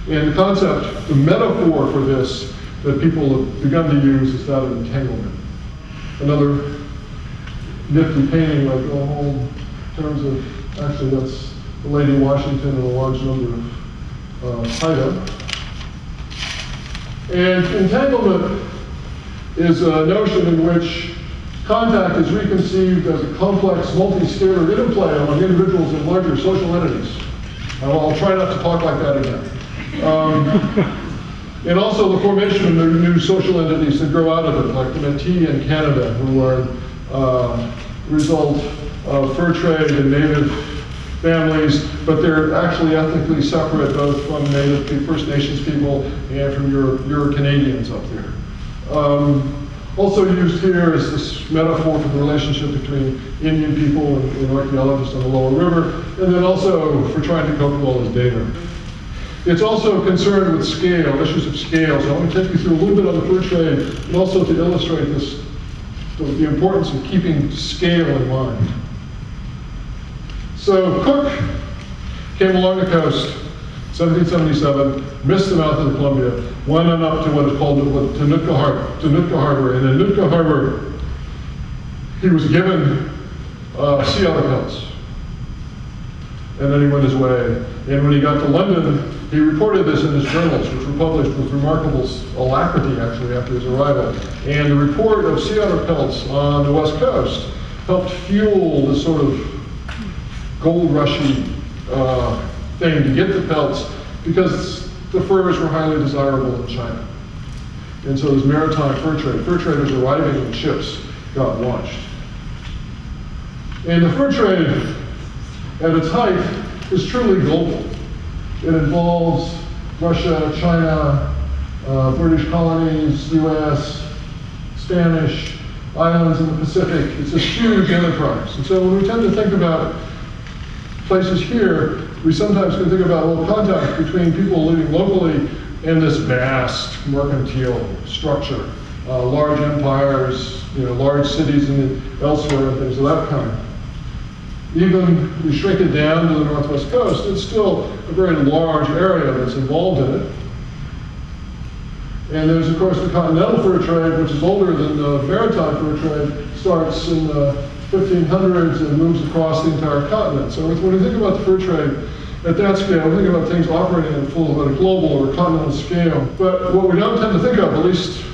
And the concept, the metaphor for this that people have begun to use is that of entanglement. Another nifty painting like the whole terms of, actually that's the Lady Washington and a large number of Haida. And entanglement is a notion in which contact is reconceived as a complex, multi-scalar interplay among individuals and larger social entities. I'll try not to talk like that again. And also the formation of new social entities that grow out of it, like the Métis in Canada, who are a result of fur trade and native families, but they're actually ethnically separate both from native First Nations people and from your Canadians up there. Also used here is this metaphor for the relationship between Indian people and archaeologists on the lower river, and then also for trying to cope with all this data. It's also concerned with scale, issues of scale. So I want to take you through a little bit on the fur trade, and also to illustrate this, the importance of keeping scale in mind. So Cook came along the coast, 1777, missed the mouth of the Columbia, went on up to what is called Nootka Harbor. And in Nootka Harbor, he was given sea otter pelts. And then he went his way. And when he got to London, he reported this in his journals, which were published with remarkable alacrity, actually, after his arrival. And the report of sea otter pelts on the West Coast helped fuel this sort of gold rushy thing to get the pelts, because the furs were highly desirable in China. And so this maritime fur traders arriving in ships got launched. And the fur trade, at its height, is truly global. It involves Russia, China, British colonies, US, Spanish, islands in the Pacific. It's a huge enterprise. And so when we tend to think about places here, we sometimes can think about contact between people living locally in this vast mercantile structure. Large empires, large cities and elsewhere and things of that kind. Even if we shrink it down to the northwest coast, it's still a very large area that's involved in it. And there's, of course, the continental fur trade, which is older than the maritime fur trade, starts in the 1500s and moves across the entire continent. So when we think about the fur trade at that scale, we think about things operating at a global or continental scale. But what we don't tend to think of, at least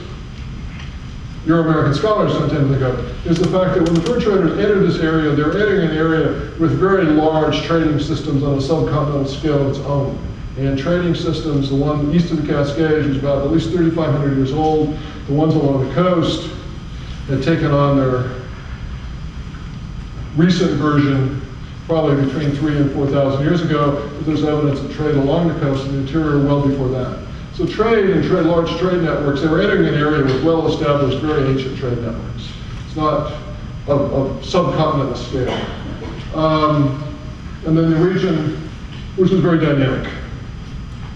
Euro-American scholars don't tend to think of, is the fact that when the fur traders enter this area, they're entering an area with very large trading systems on a subcontinental scale of its own. And trading systems, the one east of the Cascades was about at least 3,500 years old. The ones along the coast had taken on their recent version probably between 3,000 and 4,000 years ago, but there's evidence of trade along the coast and the interior well before that. So trade and large trade networks, they were entering an area with well-established, very ancient trade networks. It's not of subcontinental scale. And then the region, which was very dynamic.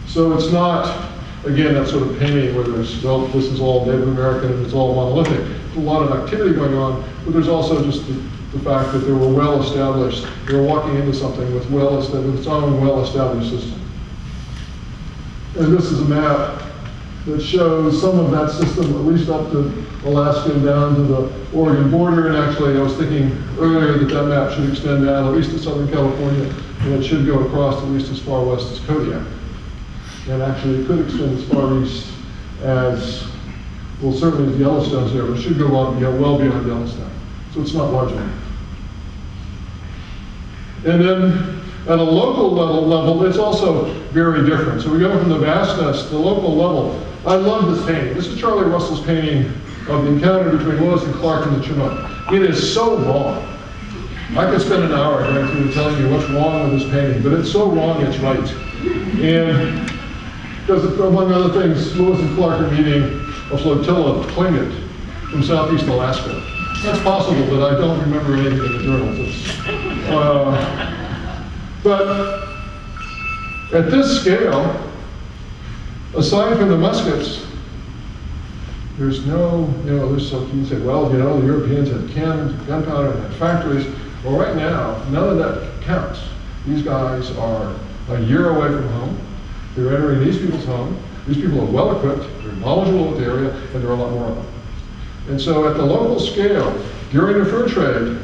So it's not, again, that sort of painting where there's, well, this is all Native American and it's all monolithic. There's a lot of activity going on, but there's also just the fact that they were well-established. They were walking into something with its own well-established system. And this is a map that shows some of that system, at least up to Alaska and down to the Oregon border. And actually, I was thinking earlier that that map should extend down at least to Southern California, and it should go across at least as far west as Kodiak. And actually, it could extend as far east as, well, certainly as Yellowstone's there, but it should go well beyond Yellowstone. So it's not large enough. And then at a local level, it's also very different. So we go from the vastness to the local level. I love this painting. This is Charlie Russell's painting of the encounter between Lewis and Clark in the Chinook. It is so wrong. I could spend an hour going through telling you what's wrong with this painting, but it's so wrong it's right. And because, among other things, Lewis and Clark are meeting a flotilla of Tlingit from southeast Alaska. That's possible, but I don't remember anything in the journals. But at this scale, aside from the muskets, there's no, there's some, you can say, well, the Europeans had cannons, gunpowder, and had factories. Well, right now, none of that counts. These guys are a year away from home. They're entering these people's home. These people are well equipped, they're knowledgeable of the area, and there are a lot more of them. And so at the local scale, during the fur trade,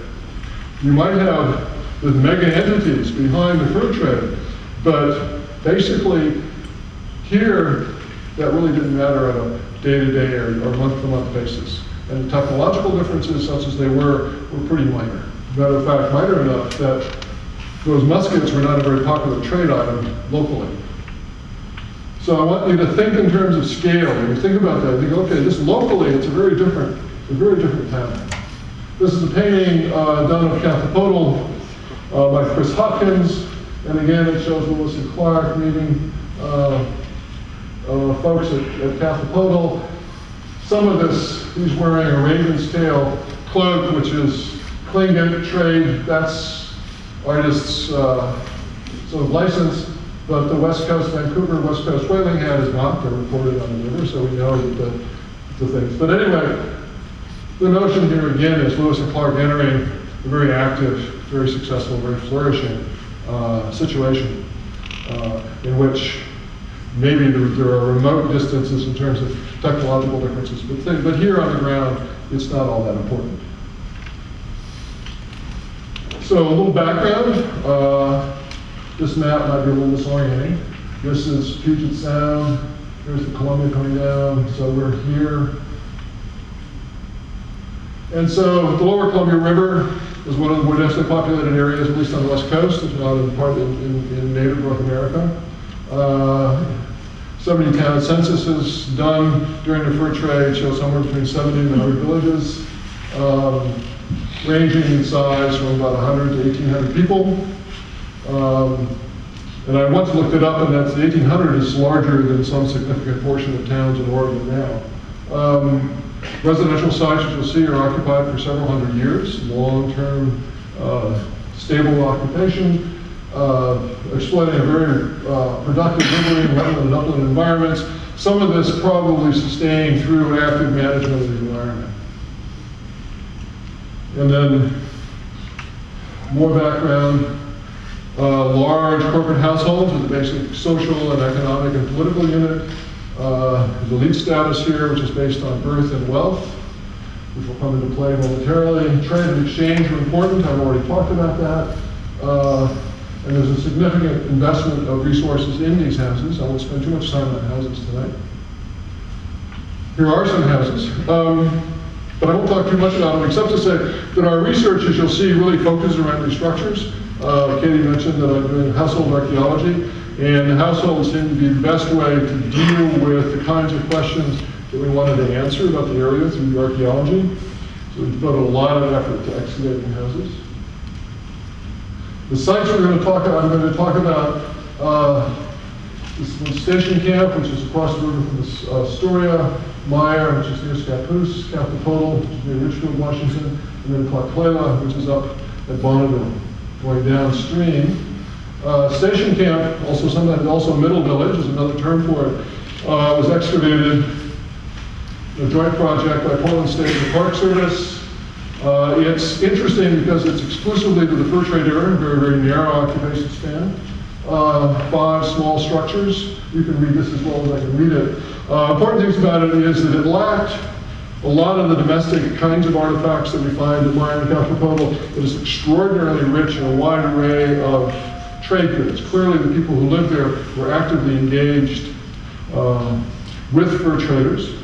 you might have the mega entities behind the fur trade, but basically here, that really didn't matter on a day-to-day or month-to-month basis. And the technological differences, such as they were pretty minor. Matter of fact, minor enough that those muskets were not a very popular trade item locally. So I want you to think in terms of scale. When you think about that, you think, okay, this locally, it's a very different town. This is a painting done of Cathlapotle by Chris Hopkins. And again, it shows Lewis and Clark meeting folks at Cathlapotle. Some of this, he's wearing a raven's tail cloak, which is Klingent trade. That's artist's sort of license. But the West Coast, Vancouver, West Coast whaling hat is not. They're reported on the river, so we know that the things. But anyway, the notion here again is Lewis and Clark entering a very active, very successful, very flourishing situation in which maybe there are remote distances in terms of technological differences, but here on the ground, it's not all that important. So a little background. This map might be a little disorienting. This is Puget Sound. Here's the Columbia coming down. So we're here. And so the lower Columbia River is one of the more densely populated areas, at least on the West Coast, if not in native North America. 70 town censuses done during the fur trade show somewhere between 70 and 100 villages, ranging in size from about 100 to 1,800 people. And I once looked it up, and that's 1,800 is larger than some significant portion of towns in Oregon now. Residential sites, as you'll see, are occupied for several hundred years, long-term, stable occupation, exploiting a very productive riverine, wetland, and upland environments. Some of this probably sustained through active management of the environment. And then more background. Large corporate households with a basic social and economic and political unit. The elite status here, which is based on birth and wealth, which will come into play momentarily. Trade and exchange are important. I've already talked about that. And there's a significant investment of resources in these houses. I won't spend too much time on houses tonight. Here are some houses. But I won't talk too much about them, except to say that our research, as you'll see, really focuses around these structures. Katie mentioned that I'm doing household archaeology, and the households seem to be the best way to deal with the kinds of questions that we wanted to answer about the area through the archaeology. So we've devoted a lot of effort to excavating houses. The sites I'm going to talk about this one, Station Camp, which is across the river from Astoria, Meier, which is near Scappoose, Cathlapotle, which is near Richfield, Washington, and then Clahclellah, which is up at Bonneville, going downstream. Station Camp, also Middle Village is another term for it, was excavated, a joint project by Portland State and the Park Service. It's interesting because it's exclusively to the fur trade area, very, very narrow occupation span. 5 small structures. You can read this as well as I can read it. Important things about it is that it lacked a lot of the domestic kinds of artifacts that we find at Meier and Cathlapotle. It is extraordinarily rich in a wide array of trade goods. Clearly the people who lived there were actively engaged with fur traders.